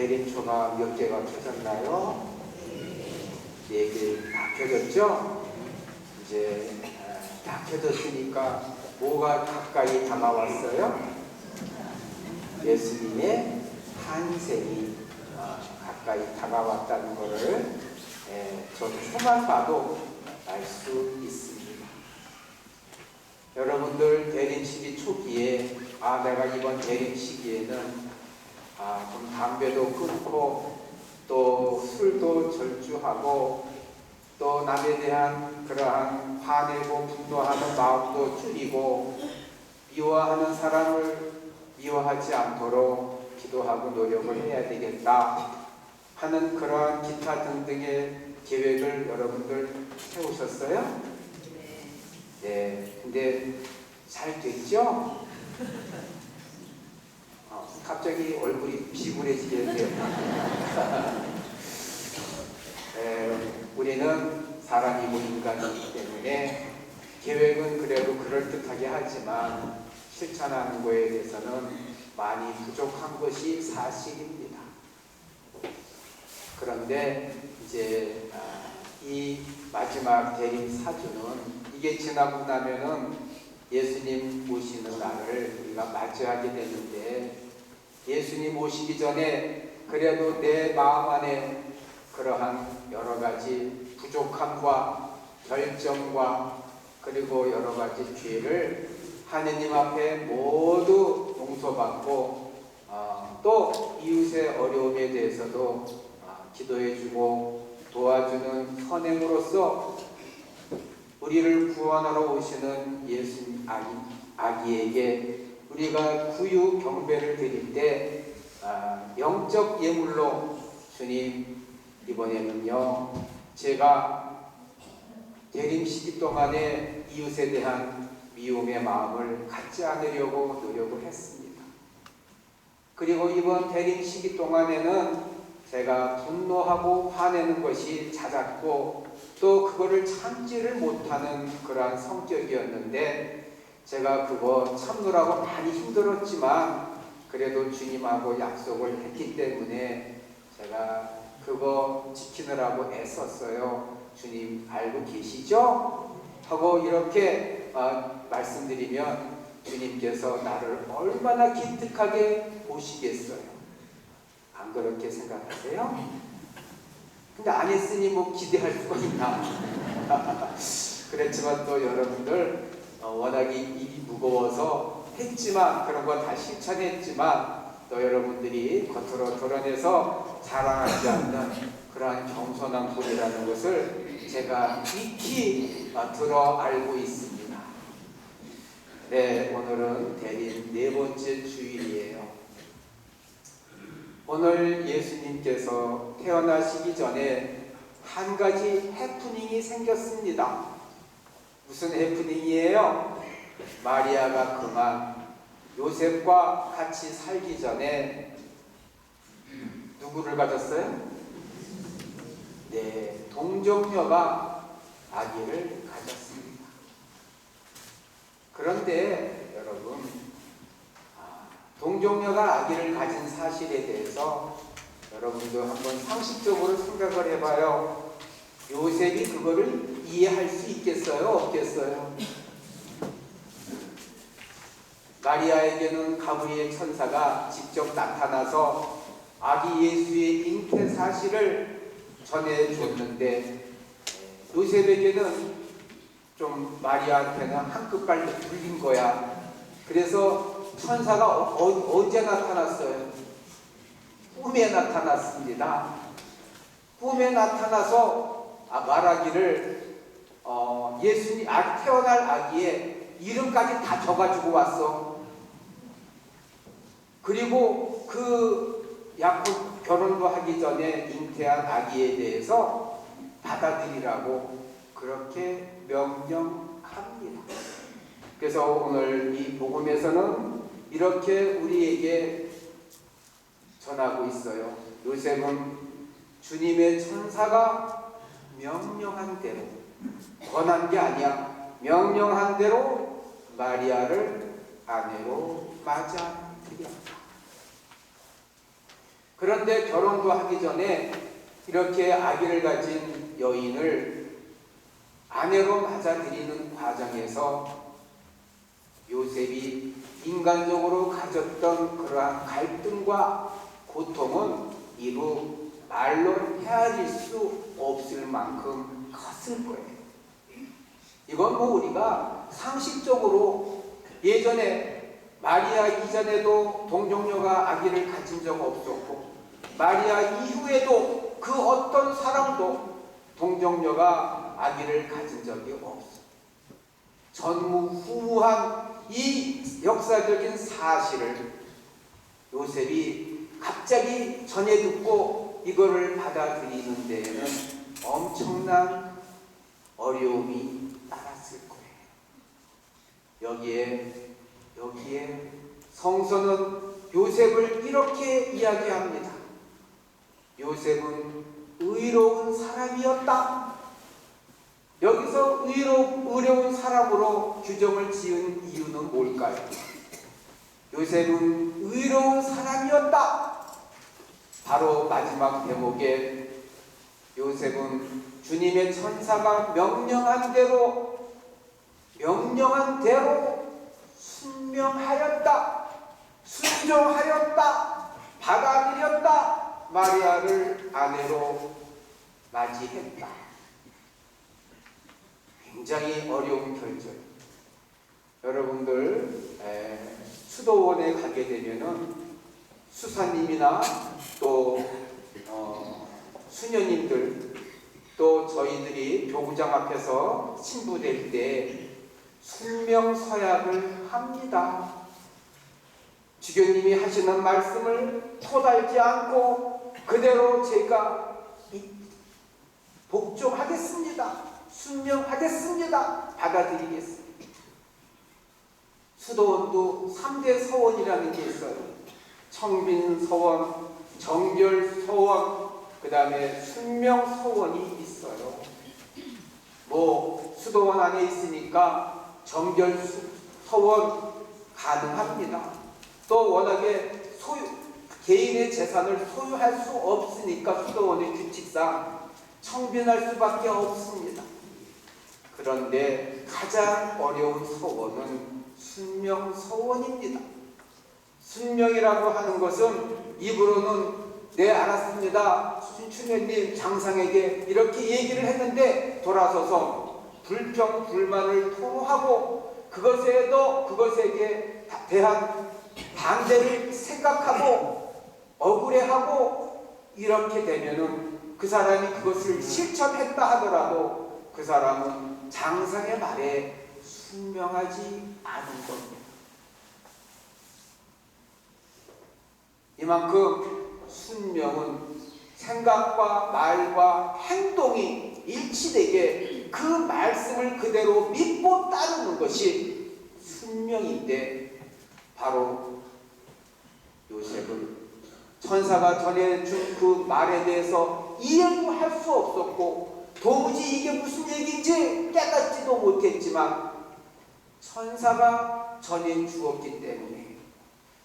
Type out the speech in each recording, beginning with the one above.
대림초가 몇 개가 켜졌나요? 4개 다 켜졌죠? 이제 다 켜졌으니까 뭐가 가까이 다가왔어요? 예수님의 탄생이 가까이 다가왔다는 것을 저 초만 봐도 알 수 있습니다. 여러분들 대림 시기 초기에 내가 이번 대림 시기에는 좀 담배도 끊고 또 술도 절주하고 또 남에 대한 그러한 화내고 분노하는 마음도 줄이고 미워하는 사람을 미워하지 않도록 기도하고 노력을 해야 되겠다 하는 그러한 기타 등등의 계획을 여러분들 세우셨어요? 네. 근데 잘 됐죠? 갑자기 얼굴이 비굴해지게 돼요. 우리는 사람이고 인간이기 때문에 계획은 그래도 그럴듯하게 하지만 실천하는 거에 대해서는 많이 부족한 것이 사실입니다. 그런데 이제 이 마지막 대림 사주는 이게 지나고 나면은 예수님 오시는 날을 우리가 맞이하게 되는데, 예수님 오시기 전에 그래도 내 마음 안에 그러한 여러 가지 부족함과 결정과 그리고 여러 가지 죄를 하느님 앞에 모두 용서받고 또 이웃의 어려움에 대해서도 기도해주고 도와주는 선행으로서 우리를 구원하러 오시는 예수님 아기에게 우리가 구유 경배를 드릴 때 영적 예물로 주님, 이번에는요 제가 대림 시기 동안에 이웃에 대한 미움의 마음을 갖지 않으려고 노력을 했습니다. 그리고 이번 대림 시기 동안에는 제가 분노하고 화내는 것이 잦았고 또 그거를 참지를 못하는 그러한 성격이었는데, 제가 그거 참느라고 많이 힘들었지만 그래도 주님하고 약속을 했기 때문에 제가 그거 지키느라고 애썼어요. 주님 알고 계시죠? 하고 이렇게 말씀드리면 주님께서 나를 얼마나 기특하게 보시겠어요? 안 그렇게 생각하세요? 근데 안 했으니 뭐 기대할 수가 있나? 그렇지만 또 여러분들 워낙에 입이 무거워서 했지만, 그런 거 다 실천했지만 또 여러분들이 겉으로 드러내서 자랑하지 않는 그러한 겸손한 분이라는 것을 제가 익히 들어 알고 있습니다. 네, 오늘은 대림 4번째 주일이에요. 오늘 예수님께서 태어나시기 전에 한 가지 해프닝이 생겼습니다. 무슨 해프닝이에요? 마리아가 그만 요셉과 같이 살기 전에 누구를 가졌어요? 네, 동정녀가 아기를 가졌습니다. 그런데 여러분, 동정녀가 아기를 가진 사실에 대해서 여러분도 한번 상식적으로 생각을 해봐요. 요셉이 그거를 이해할 수 있겠어요? 없겠어요? 마리아에게는 가브리엘 천사가 직접 나타나서 아기 예수의 잉태 사실을 전해줬는데, 요셉에게는 좀 마리아한테는 한 끗발 불린 거야. 그래서 천사가 언제 나타났어요? 꿈에 나타났습니다. 꿈에 나타나서 말하기를 예수님 태어날 아기의 이름까지 다 적어주고 왔어. 그리고 그 약속 결혼도 하기 전에 잉태한 아기에 대해서 받아들이라고 그렇게 명령합니다. 그래서 오늘 이 복음에서는 이렇게 우리에게 전하고 있어요. 요셉은 주님의 천사가 명령한 대로, 권한 게 아니야, 명령한 대로 마리아를 아내로 맞아들였다. 그런데 결혼도 하기 전에 이렇게 아기를 가진 여인을 아내로 맞아들이는 과정에서 요셉이 인간적으로 가졌던 그러한 갈등과 고통은 이루 말로 헤아릴 수 없을 만큼 컸을 거예요. 이건 뭐 우리가 상식적으로 예전에 마리아 이전에도 동정녀가 아기를 가진 적 없었고 마리아 이후에도 그 어떤 사람도 동정녀가 아기를 가진 적이 없어. 전무후무한 이 역사적인 사실을 요셉이 갑자기 전해 듣고 이거를 받아들이는 데에는 엄청난 어려움이 따랐을 거예요. 여기에 성서는 요셉을 이렇게 이야기합니다. 요셉은 의로운 사람이었다. 여기서 의로운 사람으로 규정을 지은 이유는 뭘까요? 요셉은 의로운 사람이었다. 바로 마지막 대목에 요셉은 주님의 천사가 명령한 대로 순종하였다. 받아들였다. 마리아를 아내로 맞이했다. 굉장히 어려운 결정. 여러분들 수도원에 가게 되면은 수사님이나 또 수녀님들 또 저희들이 교구장 앞에서 신부될 때 순명서약을 합니다. 주교님이 하시는 말씀을 토달지 않고 그대로 제가 복종하겠습니다. 순명하겠습니다. 받아들이겠습니다. 수도원도 3대 서원이라는 게 있어요. 청빈서원, 정결서원, 그 다음에 순명서원이 있어요. 뭐 수도원 안에 있으니까 정결서원 가능합니다. 또 워낙에 개인의 재산을 소유할 수 없으니까 수도원의 규칙상 청빈할 수밖에 없습니다. 그런데 가장 어려운 서원은 순명서원입니다. 순명이라고 하는 것은 입으로는 네 알았습니다. 춘추년님 장상에게 이렇게 얘기를 했는데 돌아서서 불평 불만을 토로하고 그것에게 대한 반대를 생각하고 억울해하고 이렇게 되면은 그 사람이 그것을 실천했다 하더라도 그 사람은 장상의 말에 순명하지 않은 겁니다. 이만큼 순명은 생각과 말과 행동이 일치되게 그 말씀을 그대로 믿고 따르는 것이 순명인데 바로 요셉은 천사가 전해준 그 말에 대해서 이해도 할 수 없었고 도무지 이게 무슨 얘기인지 깨닫지도 못했지만 천사가 전해주었기 때문에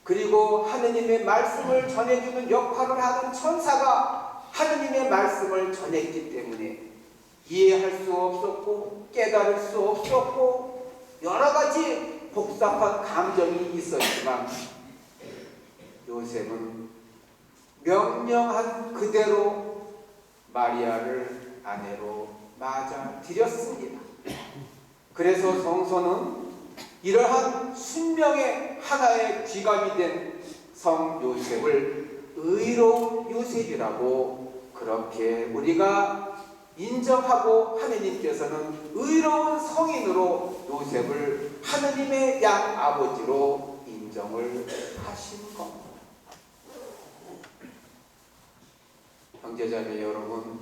그리고 하느님의 말씀을 전해주는 역할을 하는 천사가 하느님의 말씀을 전했기 때문에 이해할 수 없었고 깨달을 수 없었고 여러 가지 복잡한 감정이 있었지만 요셉은 명령한 그대로 마리아를 아내로 맞아들였습니다. 그래서 성서는 이러한 순명의 하나의 귀감이 된 성 요셉을 의로운 요셉이라고 그렇게 우리가 인정하고 하느님께서는 의로운 성인으로 요셉을 하느님의 양 아버지로 인정을 하신 겁니다. 형제자매 여러분,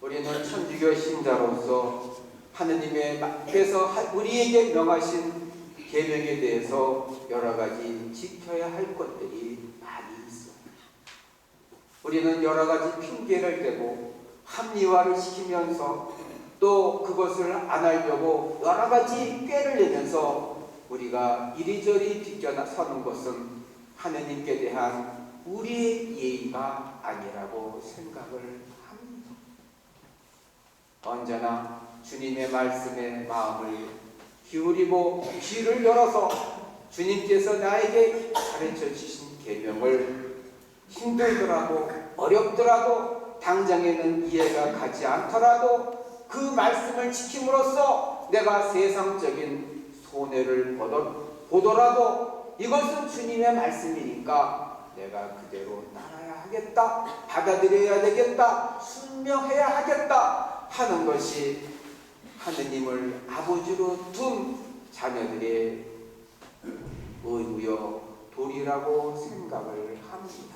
우리는 천주교 신자로서 하느님께서 우리에게 명하신 계명에 대해서 여러 가지 지켜야 할 것들이 많이 있어요. 우리는 여러 가지 핑계를 대고 합리화를 시키면서 또 그것을 안 하려고 여러 가지 꾀를 내면서 우리가 이리저리 비껴서는 것은 하느님께 대한 우리의 예의가 아니라고 생각을 합니다. 언제나 주님의 말씀에 마음을 기울이고 귀를 열어서 주님께서 나에게 가르쳐 주신 계명을 힘들더라도 어렵더라도 당장에는 이해가 가지 않더라도 그 말씀을 지킴으로써 내가 세상적인 손해를 보더라도 이것은 주님의 말씀이니까 내가 그대로 따라야 하겠다, 받아들여야 되겠다, 순명해야 하겠다 하는 것이 하느님을 아버지로 둔 자녀들의 의무여 도리라고 생각을 합니다.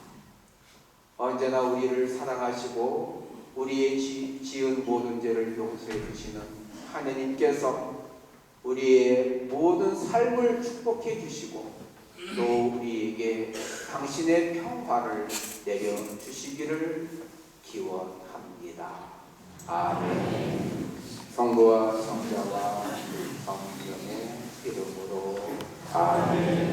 언제나 우리를 사랑하시고 우리의 지은 모든 죄를 용서해 주시는 하느님께서 우리의 모든 삶을 축복해 주시고 또 우리에게 당신의 평화를 내려주시기를 기원합니다. 아멘. 성부와 성자와 성령의 이름으로 아멘.